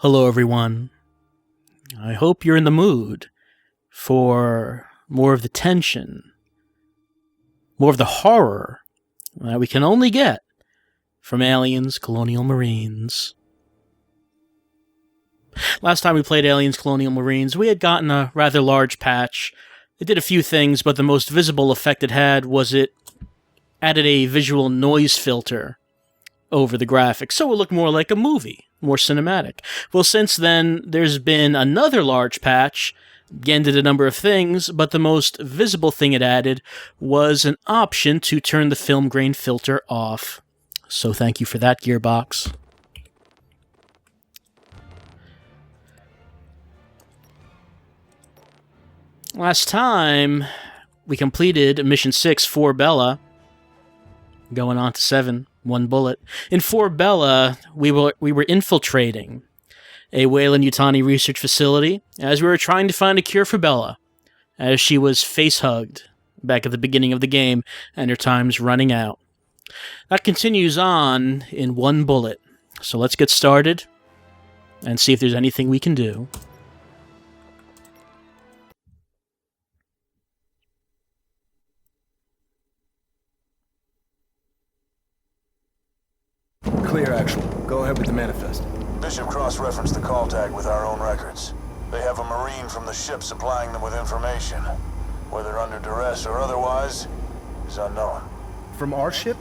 Hello, everyone. I hope you're in the mood for more of the tension, more of the horror that we can only get from Aliens Colonial Marines. Last time we played Aliens Colonial Marines, we had gotten a rather large patch. It did a few things, but the most visible effect it had was it added a visual noise filter over the graphics, so it looked more like a movie, more cinematic. Well, since then, there's been another large patch. Again, did a number of things, but the most visible thing it added was an option to turn the film grain filter off. So thank you for that, Gearbox. Last time, we completed Mission 6 for Bella, going on to 7. One bullet. In 4 Bella, we were infiltrating a Weyland-Yutani research facility as we were trying to find a cure for Bella, as she was face-hugged back at the beginning of the game, and her time's running out. That continues on in 1 bullet. So let's get started and see if there's anything we can do. Clear, actual. Go ahead with the manifest. Bishop cross-referenced the call tag with our own records. They have a Marine from the ship supplying them with information. Whether under duress or otherwise is unknown. From our ship?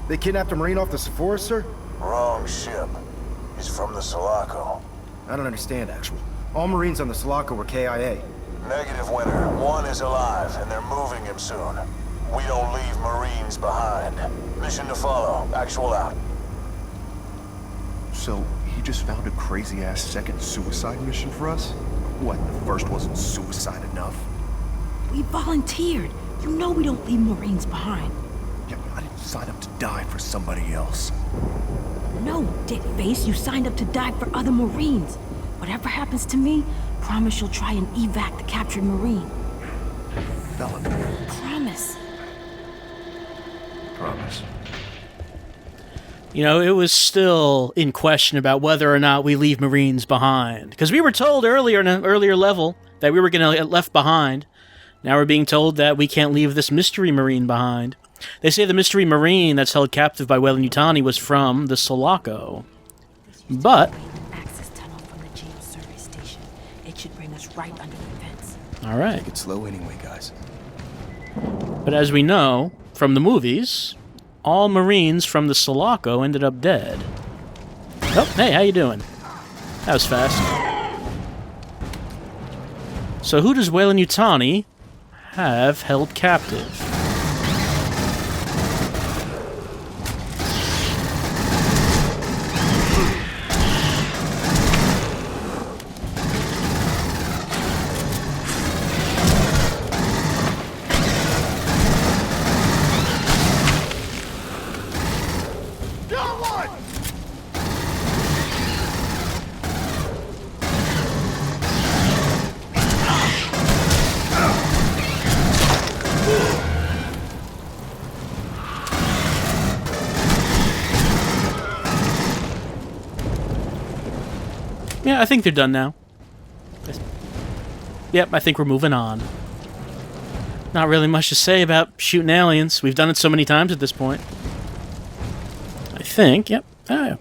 They kidnapped a Marine off the Sephora, sir? Wrong ship. He's from the Sulaco. I don't understand, actual. All Marines on the Sulaco were KIA. Negative, Winter. One is alive, and they're moving him soon. We don't leave Marines behind. Mission to follow. Actual out. So, he just found a crazy-ass second suicide mission for us? What, the first wasn't suicide enough? We volunteered. You know we don't leave Marines behind. Yeah, I didn't sign up to die for somebody else. No, dickface, you signed up to die for other Marines. Whatever happens to me, promise you'll try and evac the captured Marine. Bella. Promise. Promise. You know, it was still in question about whether or not we leave Marines behind. Because we were told earlier in an earlier level that we were going to get left behind. Now we're being told that we can't leave this mystery Marine behind. They say the mystery Marine that's held captive by Weyland-Yutani was from the Sulaco. But Access tunnel from the jail service station. It should bring us right under the fence. all right. Take it slow anyway, guys. But as we know from the movies, all Marines from the Sulaco ended up dead. Oh, hey, how you doing? That was fast. So who does Weyland-Yutani have held captive? Yeah, I think they're done now. Yep, I think we're moving on. Not really much to say about shooting aliens. We've done it so many times at this point. I think, yep. Oh, yeah.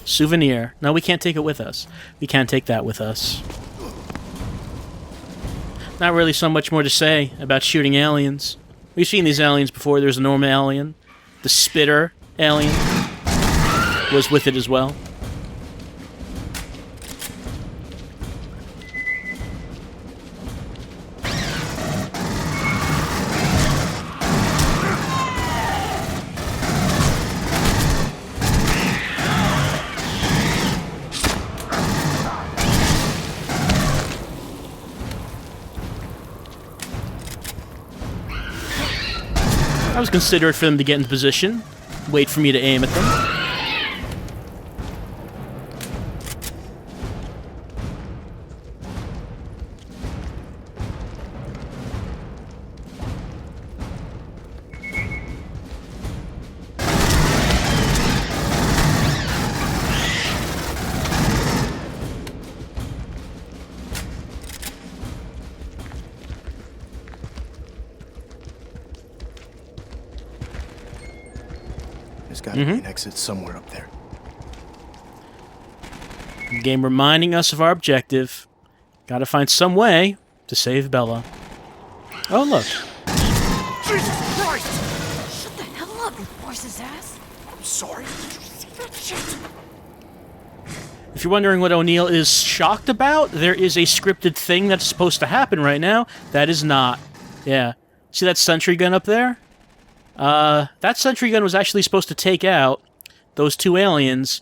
Souvenir. No, we can't take it with us. We can't take that with us. Not really so much more to say about shooting aliens. We've seen these aliens before. There's a normal alien. The spitter alien was with it as well. I was considerate for them to get into position, wait for me to aim at them. Gotta be an exit somewhere up there. Game reminding us of our objective. Gotta find some way to save Bella. Oh, look. Jesus Christ! Shut the hell up, you horse's ass! I'm sorry. Did you see that shit? If you're wondering what O'Neill is shocked about, there is a scripted thing that's supposed to happen right now. That is not. Yeah. See that sentry gun up there? That sentry gun was actually supposed to take out those two aliens,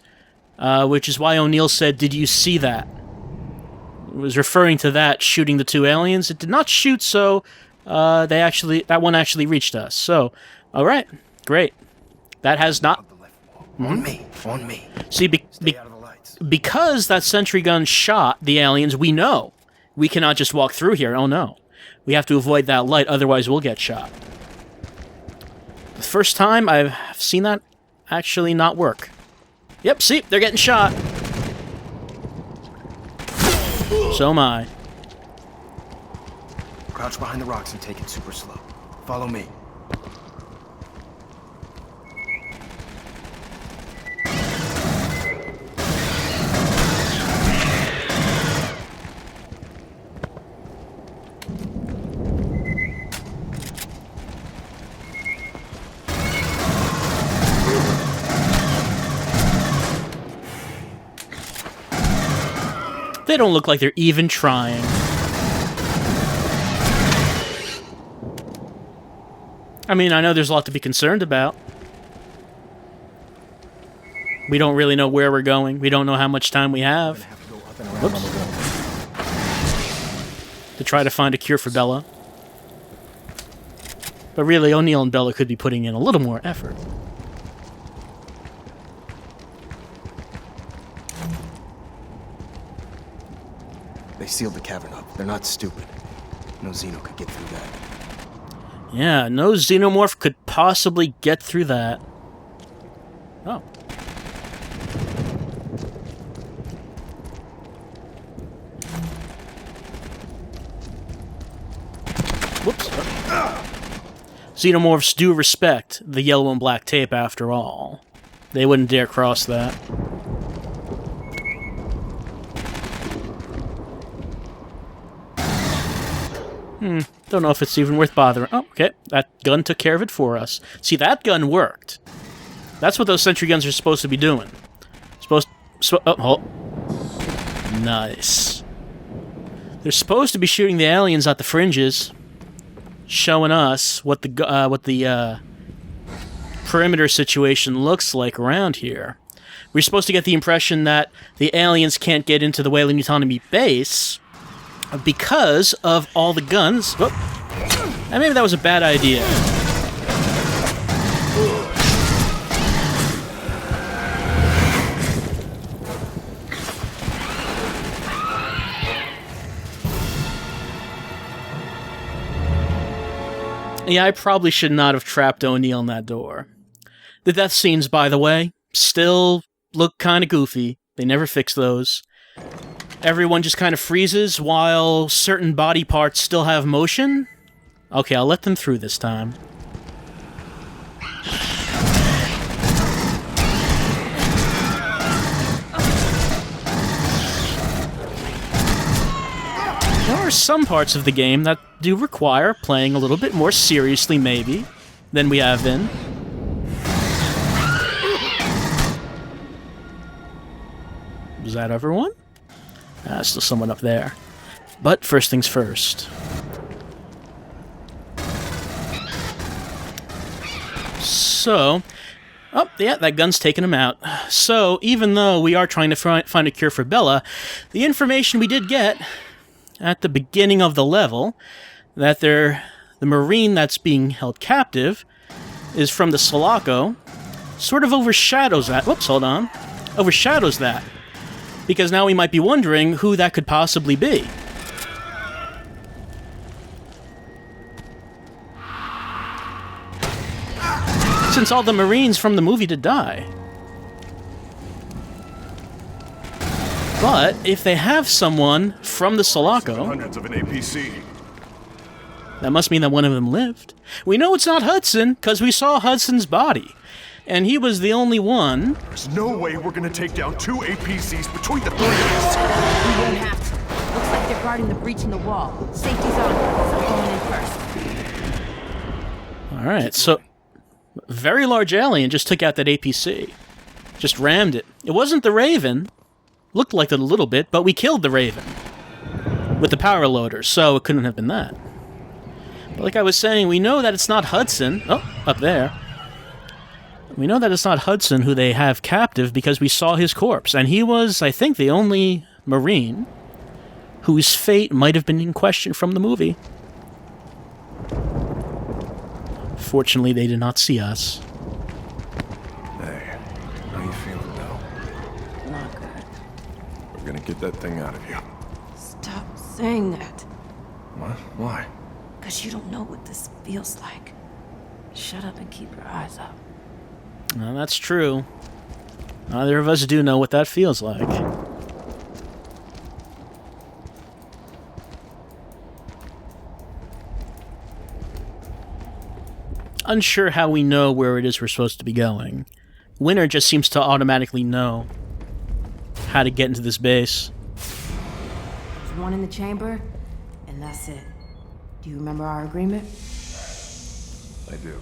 which is why O'Neill said, "Did you see that?" It was referring to that shooting the two aliens. It did not shoot, so that one actually reached us. So, all right, great. That has not. On me. On me. See, Stay out of the lights. because that sentry gun shot the aliens, we know we cannot just walk through here. Oh no, we have to avoid that light, otherwise we'll get shot. The first time I've seen that actually not work. Yep, see, they're getting shot. So am I. Crouch behind the rocks and take it super slow. Follow me. They don't look like they're even trying. I mean, I know there's a lot to be concerned about. We don't really know where we're going. We don't know how much time we have Whoops. To try to find a cure for Bella. But really, O'Neill and Bella could be putting in a little more effort. They sealed the cavern up. They're not stupid. No Xeno could get through that. Yeah, no xenomorph could possibly get through that. Oh. Whoops. Xenomorphs do respect the yellow and black tape, after all. They wouldn't dare cross that. Don't know if it's even worth bothering. Oh, okay. That gun took care of it for us. See, that gun worked. That's what those sentry guns are supposed to be doing. Nice. They're supposed to be shooting the aliens at the fringes, showing us what the perimeter situation looks like around here. We're supposed to get the impression that the aliens can't get into the Weyland Autonomy base because of all the guns. Oh, and maybe that was a bad idea. Yeah, I probably should not have trapped O'Neill in that door. The death scenes, by the way, still look kind of goofy. They never fix those. Everyone just kind of freezes while certain body parts still have motion. Okay, I'll let them through this time. There are some parts of the game that do require playing a little bit more seriously, maybe, than we have been. Was that everyone? Still someone up there. But first things first. So, oh, yeah, that gun's taking him out. So, even though we are trying to find a cure for Bella, the information we did get at the beginning of the level, that the Marine that's being held captive is from the Sulaco, sort of overshadows that. Whoops, hold on. Overshadows that. Because now we might be wondering who that could possibly be. Since all the Marines from the movie did die. But if they have someone from the Sulaco, Hundreds of an APC. that must mean that one of them lived. We know it's not Hudson, because we saw Hudson's body. And he was the only one. There's no way we're gonna take down 2 APCs between the 3 of us. We won't have to. Looks like they're guarding the breach in the wall. Safety's on, so I'm going in first. Alright, so... Very large alien just took out that APC. Just rammed it. It wasn't the Raven. Looked like it a little bit, but we killed the Raven. With the power loader, so it couldn't have been that. But like I was saying, we know that it's not Hudson. Oh, up there. We know that it's not Hudson who they have captive because we saw his corpse. And he was, I think, the only Marine whose fate might have been in question from the movie. Fortunately, they did not see us. Hey, how you feeling, Bill? Not good. We're gonna get that thing out of you. Stop saying that. What? Why? Because you don't know what this feels like. Shut up and keep your eyes up. Well, that's true. Neither of us do know what that feels like. Unsure how we know where it is we're supposed to be going. Winter just seems to automatically know how to get into this base. There's one in the chamber, and that's it. Do you remember our agreement? I do.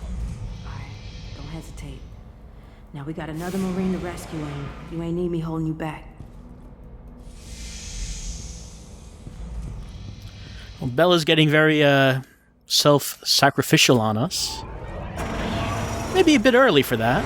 Alright, don't hesitate. Now we got another Marine to rescue, and you ain't need me holding you back. Well, Bella's getting very, self-sacrificial on us. Maybe a bit early for that.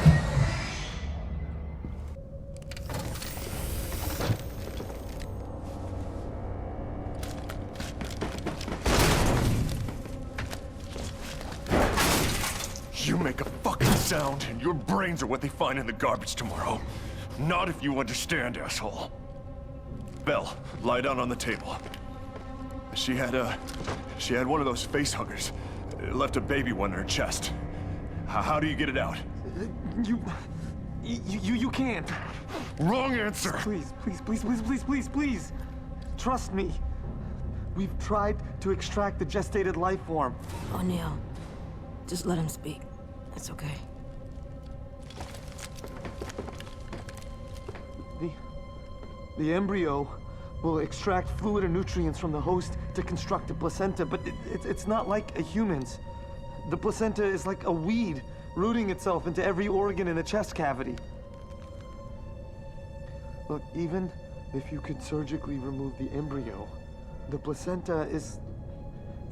You make a fucking sound, and your brains are what they find in the garbage tomorrow. Not if you understand, asshole. Belle, lie down on the table. She had one of those face huggers. Left a baby one in her chest. How do you get it out? You can't. Wrong answer! Please. Trust me. We've tried to extract the gestated life form. O'Neill, just let him speak. It's okay. The embryo will extract fluid and nutrients from the host to construct a placenta, but it's not like a human's. The placenta is like a weed, rooting itself into every organ in the chest cavity. Look, even if you could surgically remove the embryo, the placenta it's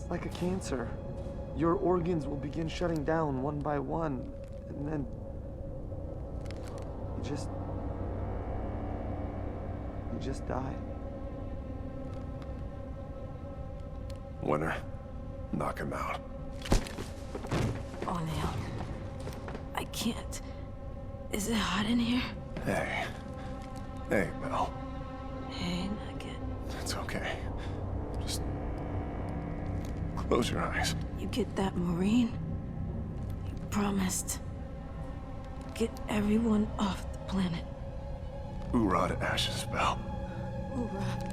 like a cancer. Your organs will begin shutting down one by one, and then you just die. Winner, knock him out. O'Neill, I can't. Is it hot in here? Hey, Belle. Hey, Nugget. It's okay. Just close your eyes. You get that Marine? You promised. Get everyone off the planet. Hoorah to ashes, Belle. Hoorah.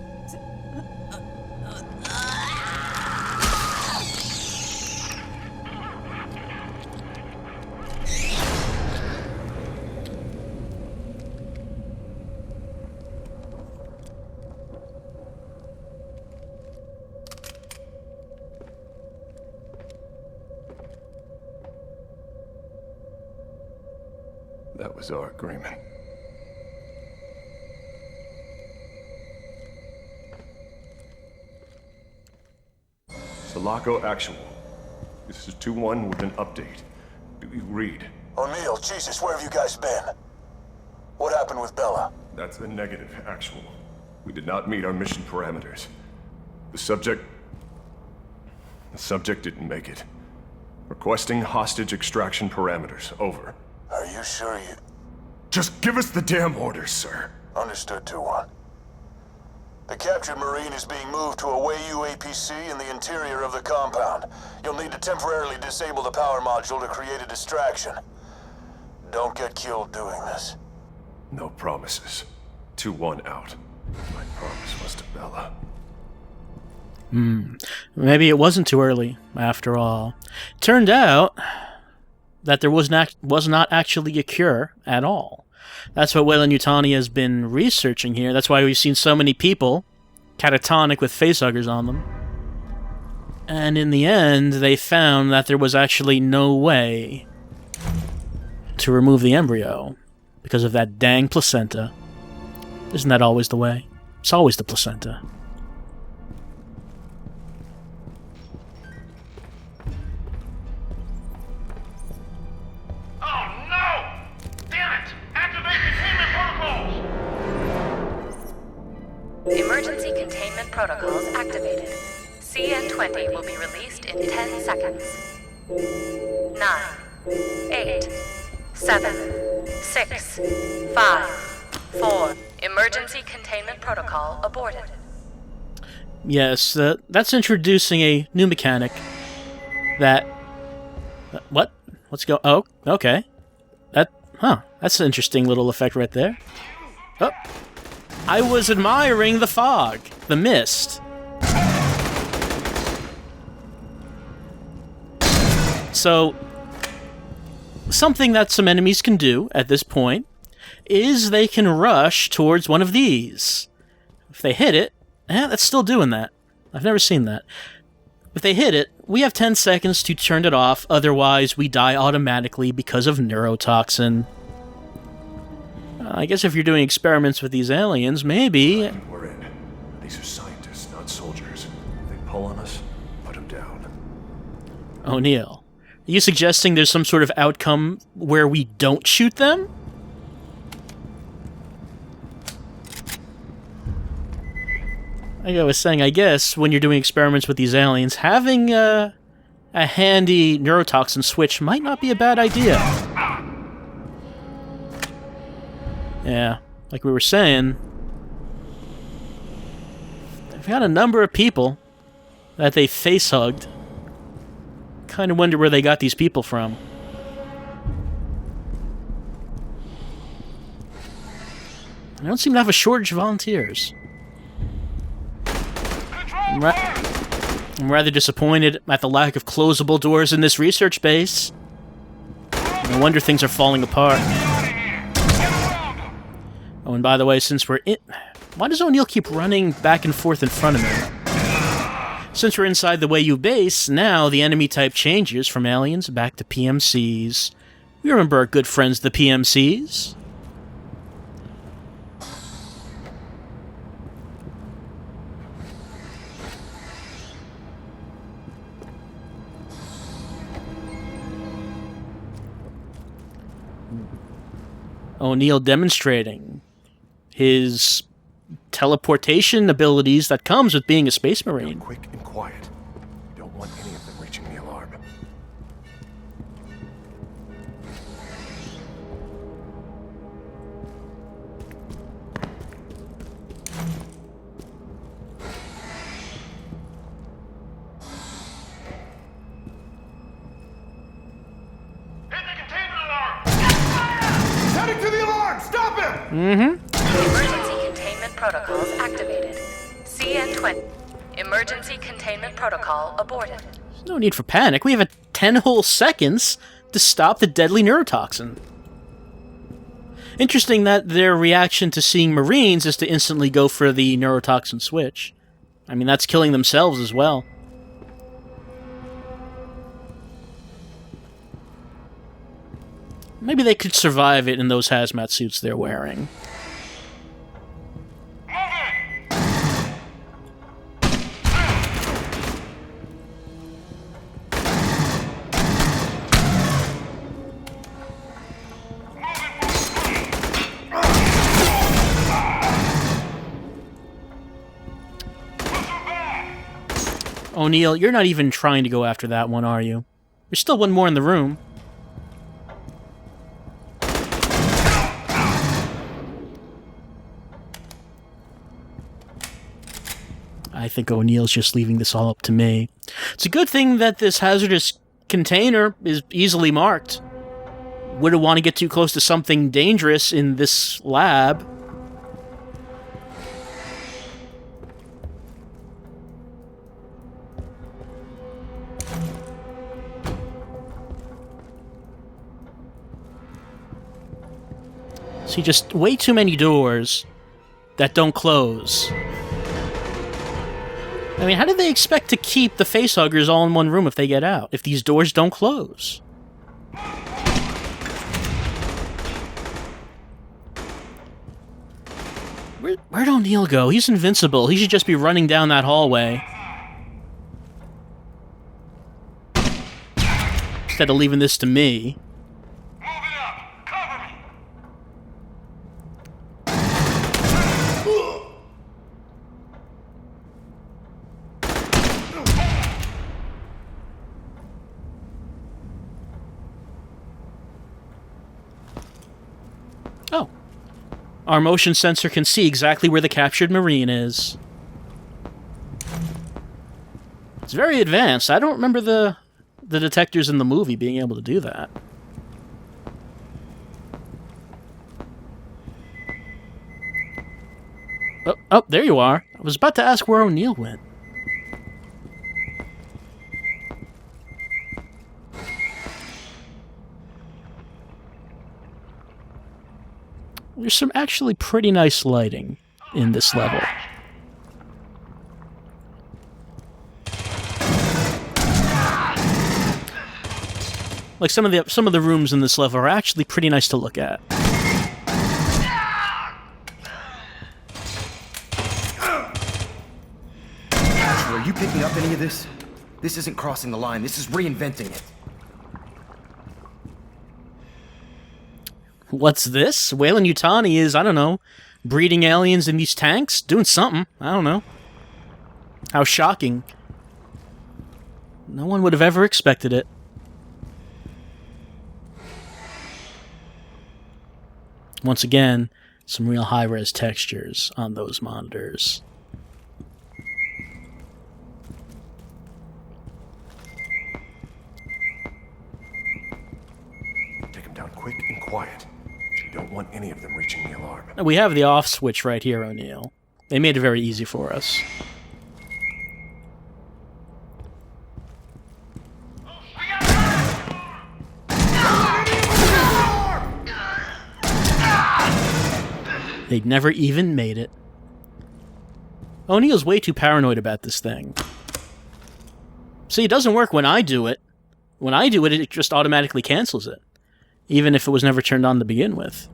That was our agreement. Sulaco Actual. This is 2-1 with an update. Do you read? O'Neill, Jesus, where have you guys been? What happened with Bella? That's a negative, Actual. We did not meet our mission parameters. The subject didn't make it. Requesting hostage extraction parameters. Over. Are you sure you... Just give us the damn orders, sir. Understood, 2-1. The captured Marine is being moved to a Wayu APC in the interior of the compound. You'll need to temporarily disable the power module to create a distraction. Don't get killed doing this. No promises. 2-1 out. My promise was to Bella. Maybe it wasn't too early, after all. Turned out, that there was not actually a cure at all. That's what Weyland-Yutani has been researching here. That's why we've seen so many people catatonic with facehuggers on them. And in the end, they found that there was actually no way to remove the embryo because of that dang placenta. Isn't that always the way? It's always the placenta. Oh no! Damn it! Activate containment protocols! Emergency containment protocols activated. CN-20 will be released in 10 seconds. 9, 8, 7, 6, 5, 4. Emergency containment protocol aborted. Yes, that's introducing a new mechanic that... what? Let's go... oh, okay. That's an interesting little effect right there. Oh. I was admiring the fog, the mist. So, something that some enemies can do at this point is they can rush towards one of these. If they hit it, that's still doing that. I've never seen that. If they hit it, we have 10 seconds to turn it off, otherwise we die automatically because of neurotoxin. I guess if you're doing experiments with these aliens, maybe... We're in. These are scientists, not soldiers. If they pull on us, put them down. O'Neill, are you suggesting there's some sort of outcome where we don't shoot them? Like I was saying, I guess when you're doing experiments with these aliens, having a handy neurotoxin switch might not be a bad idea. Yeah, like we were saying, they've got a number of people that they face-hugged. Kind of wonder where they got these people from. I don't seem to have a shortage of volunteers. I'm rather disappointed at the lack of closable doors in this research base. No wonder things are falling apart. Oh, and by the way, since we're in... why does O'Neill keep running back and forth in front of me? Since we're inside the Weyland base, now the enemy type changes from aliens back to PMCs. We remember our good friends, the PMCs. O'Neill demonstrating his teleportation abilities that comes with being a space marine. Quick and quiet. We don't want any of them reaching the alarm. Hit the containment alarm! Heading to the alarm! Stop him! Emergency containment protocols activated. CN-20. Emergency containment protocol aborted. There's no need for panic. We have 10 whole seconds to stop the deadly neurotoxin. Interesting that their reaction to seeing Marines is to instantly go for the neurotoxin switch. I mean, that's killing themselves as well. Maybe they could survive it in those hazmat suits they're wearing. O'Neill, you're not even trying to go after that one, are you? There's still one more in the room. I think O'Neill's just leaving this all up to me. It's a good thing that this hazardous container is easily marked. Wouldn't want to get too close to something dangerous in this lab. See, just way too many doors that don't close. I mean, how do they expect to keep the facehuggers all in one room if they get out, if these doors don't close? Where'd O'Neill go? He's invincible. He should just be running down that hallway. Instead of leaving this to me. Moving up! Cover me! Oh. Our motion sensor can see exactly where the captured Marine is. It's very advanced. I don't remember the detectors in the movie being able to do that. Oh, there you are. I was about to ask where O'Neill went. There's some actually pretty nice lighting in this level. Like some of the rooms in this level are actually pretty nice to look at. Are you picking up any of this? This isn't crossing the line. This is reinventing it. What's this? Weyland-Yutani is, I don't know, breeding aliens in these tanks? Doing something. I don't know. How shocking. No one would have ever expected it. Once again, some real high-res textures on those monitors. Take them down quick and quiet. You don't want any of them reaching the alarm. We have the off switch right here, O'Neill. They made it very easy for us. They'd never even made it. O'Neill's way too paranoid about this thing. See, it doesn't work when I do it. When I do it, it just automatically cancels it. Even if it was never turned on to begin with.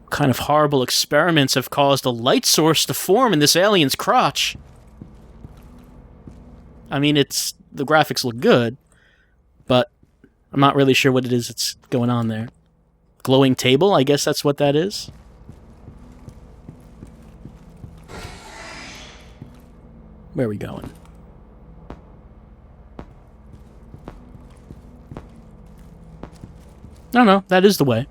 What kind of horrible experiments have caused a light source to form in this alien's crotch? I mean, the graphics look good, but I'm not really sure what it is that's going on there. Glowing table? I guess that's what that is. Where are we going? No, that is the way.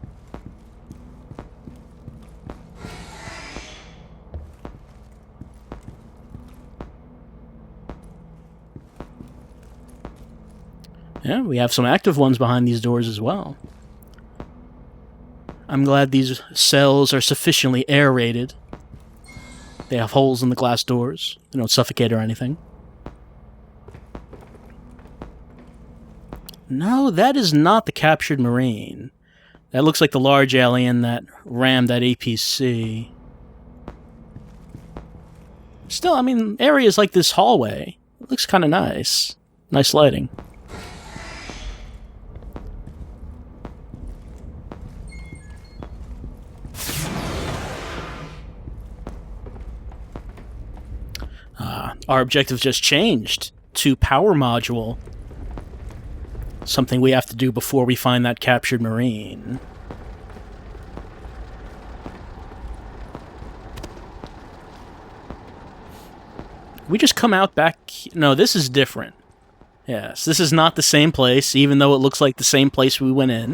Yeah, we have some active ones behind these doors as well. I'm glad these cells are sufficiently aerated. They have holes in the glass doors. They don't suffocate or anything. No, that is not the captured Marine. That looks like the large alien that rammed that APC. Still, I mean, areas like this hallway, it looks kind of nice. Nice lighting. Our objective just changed to power module. Something we have to do before we find that captured Marine. We just come out back... No, this is different. Yes, this is not the same place, even though it looks like the same place we went in.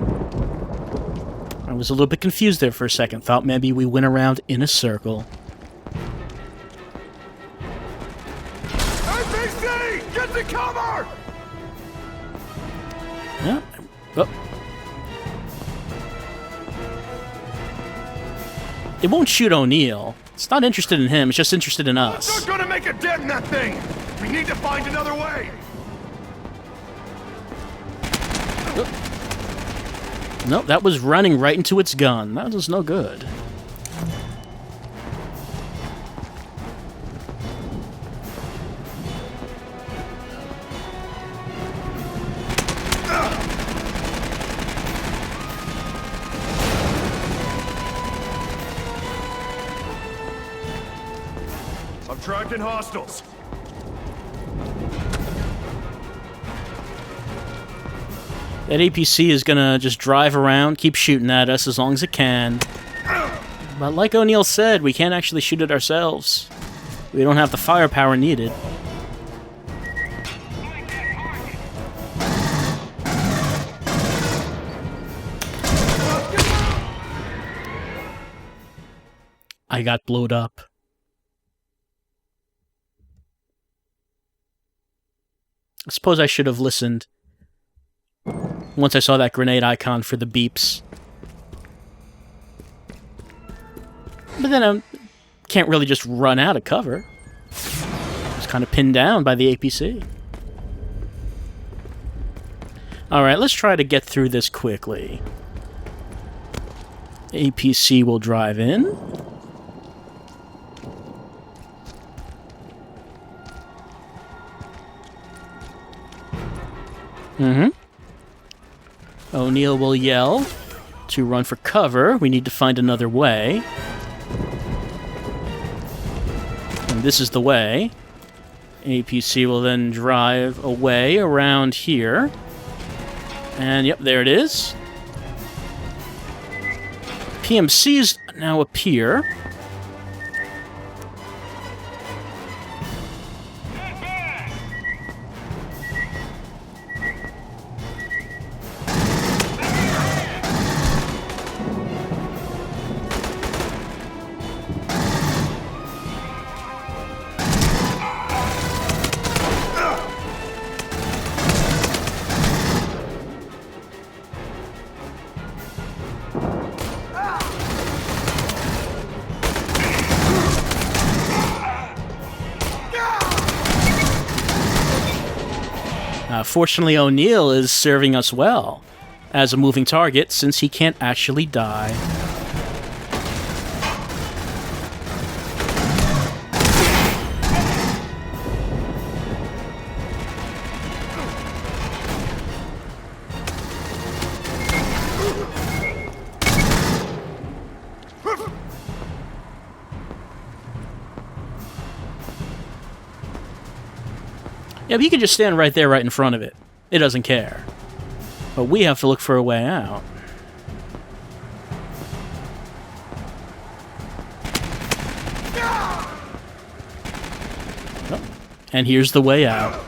I was a little bit confused there for a second. Thought maybe we went around in a circle. Get to cover! Yeah. Oh. It won't shoot O'Neill. It's not interested in him, it's just interested in us. We're gonna make a dent in that thing! We need to find another way! Nope, that was running right into its gun. That was no good. I'm tracking hostiles. That APC is gonna just drive around, keep shooting at us as long as it can. But like O'Neill said, we can't actually shoot it ourselves. We don't have the firepower needed. I got blowed up. I suppose I should have listened once I saw that grenade icon for the beeps. But then I can't really just run out of cover. It's kind of pinned down by the APC. Alright, let's try to get through this quickly. APC will drive in. O'Neill will yell to run for cover. We need to find another way. And this is the way. APC will then drive away around here. And yep, there it is. PMCs now appear. Fortunately, O'Neill is serving us well as a moving target since he can't actually die. Yeah, but you can just stand right there, right in front of it. It doesn't care. But we have to look for a way out. Oh, and here's the way out.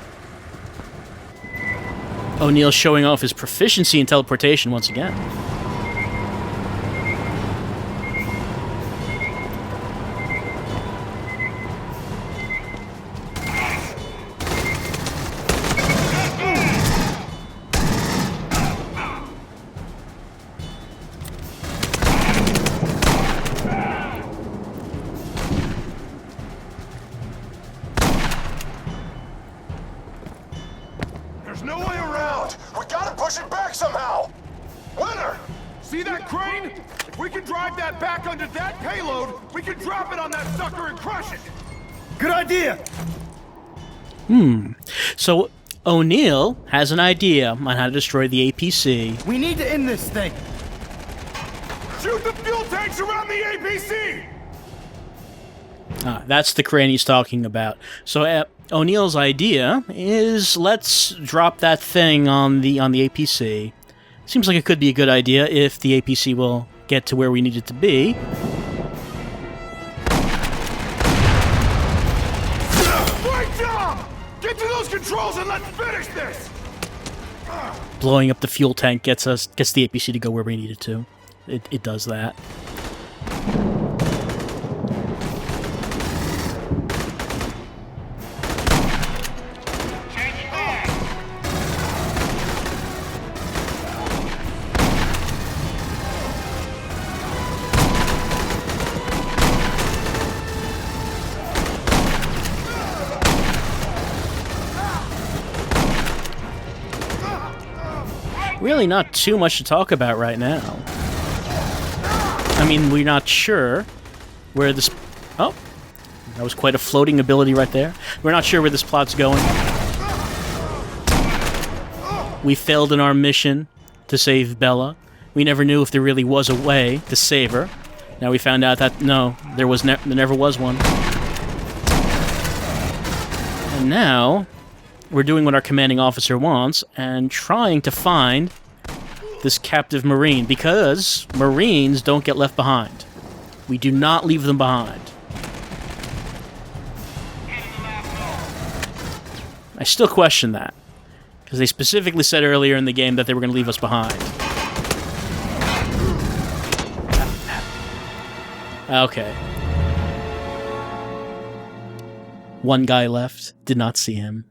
O'Neill showing off his proficiency in teleportation once again. No way around! We gotta push it back somehow! Winner! See that crane? If we can drive that back under that payload, we can drop it on that sucker and crush it! Good idea! So, O'Neill has an idea on how to destroy the APC. We need to end this thing! Shoot the fuel tanks around the APC! That's the crane he's talking about. So, O'Neill's idea is let's drop that thing on the APC. Seems like it could be a good idea if the APC will get to where we need it to be. Great job! Get to those controls and let's finish this! Blowing up the fuel tank gets the APC to go where we need it to. It does that. really not too much to talk about right now. I mean, we're not sure where this... Oh, that was quite a floating ability right there. We're not sure where this plot's going. We failed in our mission to save Bella. We never knew if there really was a way to save her. Now we found out that, no, there never was one. And now, we're doing what our commanding officer wants and trying to find this captive Marine, because Marines don't get left behind. We do not leave them behind. I still question that, because they specifically said earlier in the game that they were going to leave us behind. Okay. One guy left. Did not see him.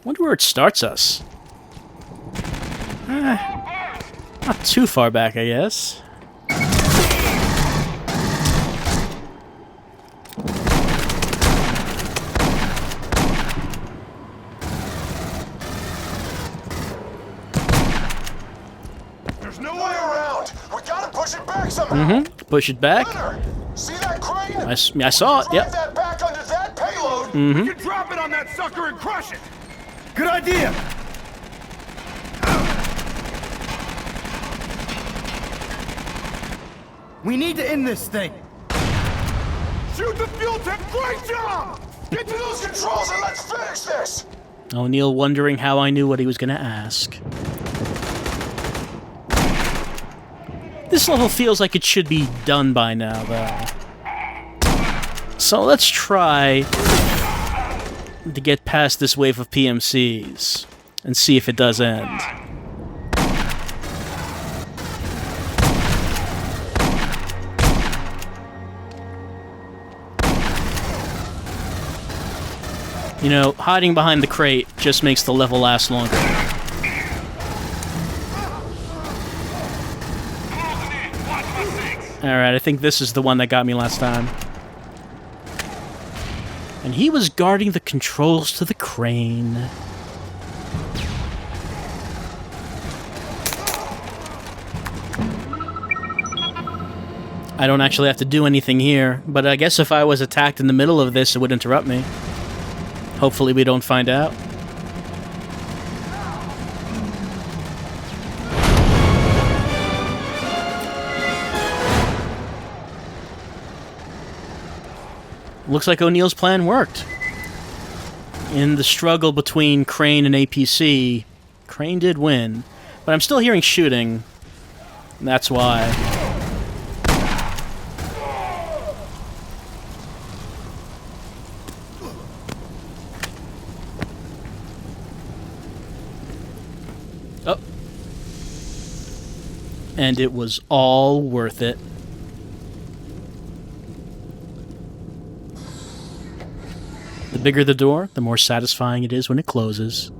Wonder where it starts us. Not too far back, I guess. There's no way around. We gotta push it back somehow. Push it back. See that crane? I saw it, yep. Drive that back under that payload. We can drop it on that sucker and crush it! Good idea! We need to end this thing. Shoot the fuel tank! Great job! Get to those controls and let's finish this! O'Neill wondering how I knew what he was going to ask. This level feels like it should be done by now, though. So let's try to get past this wave of PMCs and see if it does end. You know, hiding behind the crate just makes the level last longer. Alright, I think this is the one that got me last time. And he was guarding the controls to the crane. I don't actually have to do anything here, but I guess if I was attacked in the middle of this, it would interrupt me. Hopefully we don't find out. Looks like O'Neill's plan worked. In the struggle between Crane and APC, Crane did win. But I'm still hearing shooting. That's why. Oh. And it was all worth it. The bigger the door, the more satisfying it is when it closes.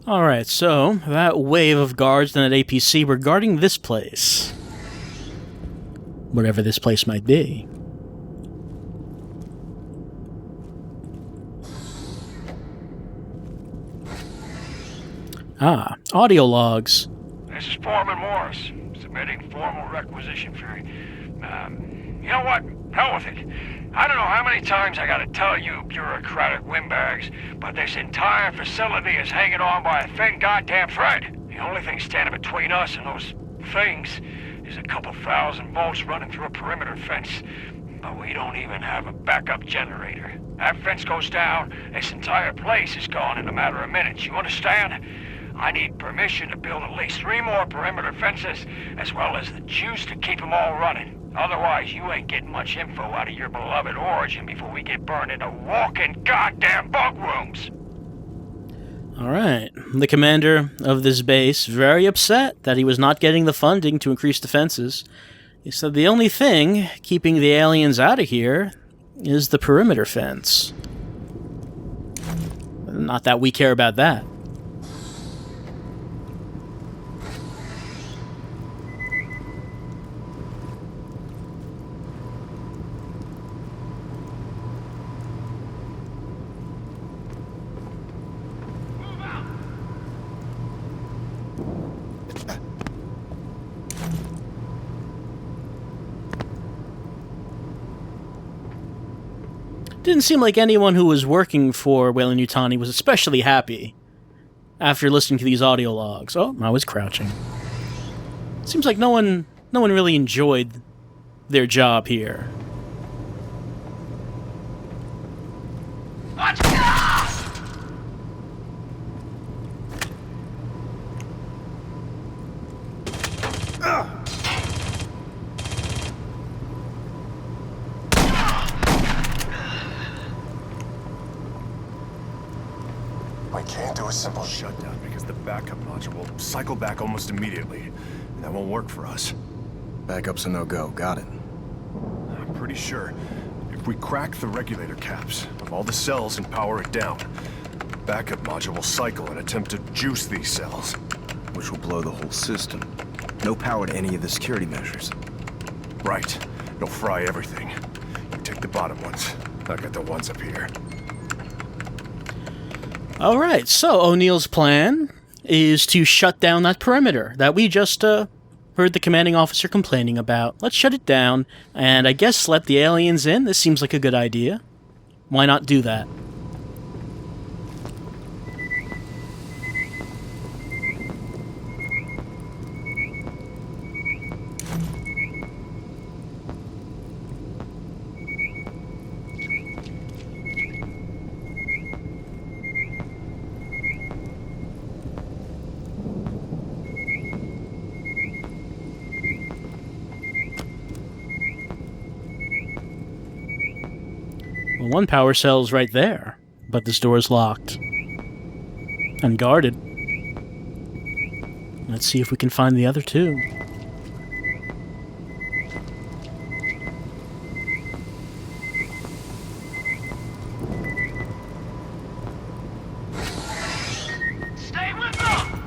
Alright, so that wave of guards and that APC were guarding this place. Whatever this place might be. Ah, audio logs. This is Foreman Morris, submitting formal requisition for... you know what? Hell with it. I don't know how many times I gotta tell you bureaucratic windbags, but this entire facility is hanging on by a thin goddamn thread. The only thing standing between us and those things is a couple thousand volts running through a perimeter fence. But we don't even have a backup generator. That fence goes down, this entire place is gone in a matter of minutes, you understand? I need permission to build at least 3 more perimeter fences, as well as the juice to keep them all running. Otherwise, you ain't getting much info out of your beloved Origin before we get burned into walking goddamn bug rooms. Alright, the commander of this base, very upset that he was not getting the funding to increase defenses. He said the only thing keeping the aliens out of here is the perimeter fence. Not that we care about that. Didn't seem like anyone who was working for Weyland-Yutani was especially happy after listening to these audio logs. Oh, I was crouching. Seems like no one really enjoyed their job here. Let's go! We can't do a simple Shutdown because the backup module will cycle back almost immediately. And that won't work for us. Backup's a no-go. Got it. I'm pretty sure if we crack the regulator caps of all the cells and power it down, the backup module will cycle and attempt to juice these cells. Which will blow the whole system. No power to any of the security measures. Right. It'll fry everything. You take the bottom ones. I got the ones up here. Alright, so O'Neill's plan is to shut down that perimeter that we just heard the commanding officer complaining about. Let's shut it down, and I guess let the aliens in. This seems like a good idea. Why not do that? Well, one power cell's right there, but this door is locked. And guarded. Let's see if we can find the other two. Stay with them!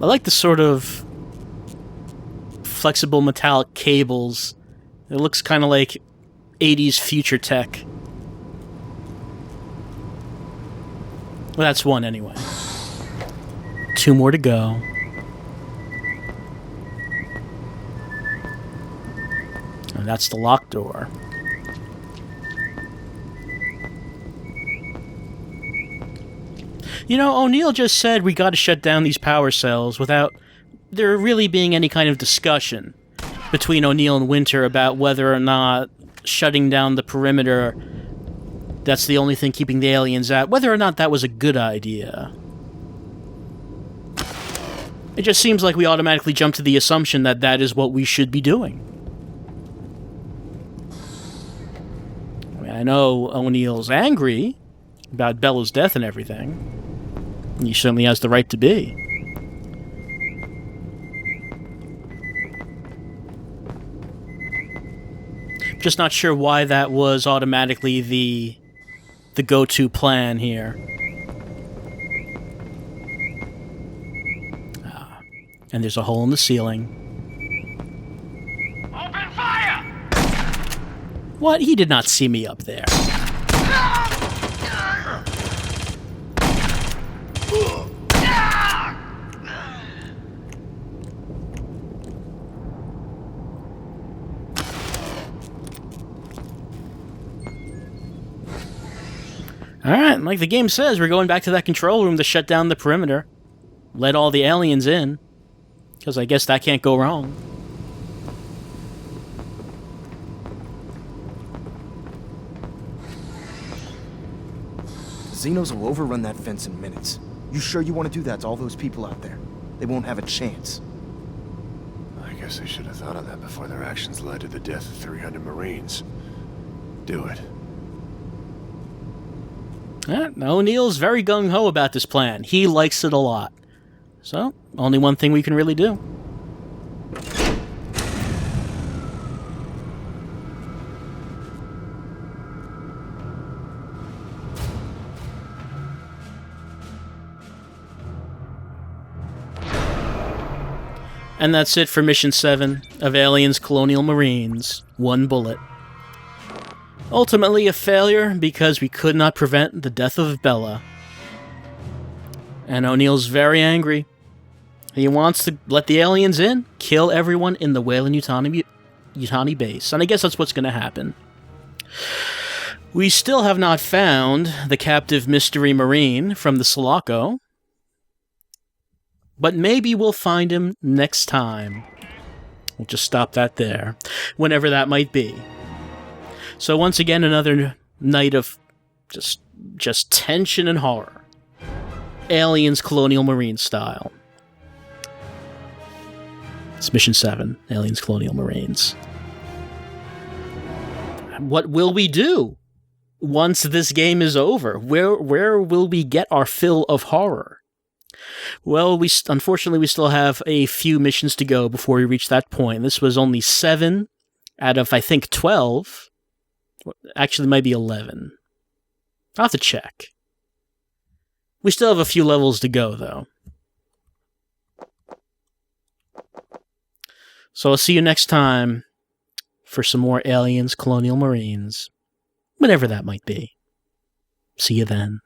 I like the sort of flexible metallic cables. It looks kind of like 80s future tech. Well, that's one anyway. Two more to go. And that's the locked door. You know, O'Neill just said we gotta shut down these power cells without there really being any kind of discussion between O'Neill and Winter about whether or not shutting down the perimeter, that's the only thing keeping the aliens out, whether or not that was a good idea. It just seems like we automatically jump to the assumption that that is what we should be doing. I mean, I know O'Neill's angry about Bella's death and everything. He certainly has the right to be. Just not sure why that was automatically the go-to plan here. And there's a hole in the ceiling. Open fire! What? He did not see me up there. Alright, like the game says, we're going back to that control room to shut down the perimeter. Let all the aliens in. Because I guess that can't go wrong. Xenos will overrun that fence in minutes. You sure you want to do that to all those people out there? They won't have a chance. I guess they should have thought of that before their actions led to the death of 300 Marines. Do it. O'Neill's very gung-ho about this plan. He likes it a lot. So, only one thing we can really do. And that's it for Mission 7 of Aliens Colonial Marines. 1 bullet. Ultimately a failure because we could not prevent the death of Bella. And O'Neill's very angry. He wants to let the aliens in, kill everyone in the Weyland-Yutani base. And I guess that's what's going to happen. We still have not found the captive mystery marine from the Sulaco. But maybe we'll find him next time. We'll just stop that there. Whenever that might be. So once again, another night of just tension and horror. Aliens Colonial Marine style. It's Mission 7, Aliens Colonial Marines. What will we do once this game is over? Where will we get our fill of horror? Well, unfortunately, we still have a few missions to go before we reach that point. This was only 7 out of, I think, 12. Actually, maybe 11. I'll have to check. We still have a few levels to go, though. So I'll see you next time for some more Aliens Colonial Marines. Whenever that might be. See you then.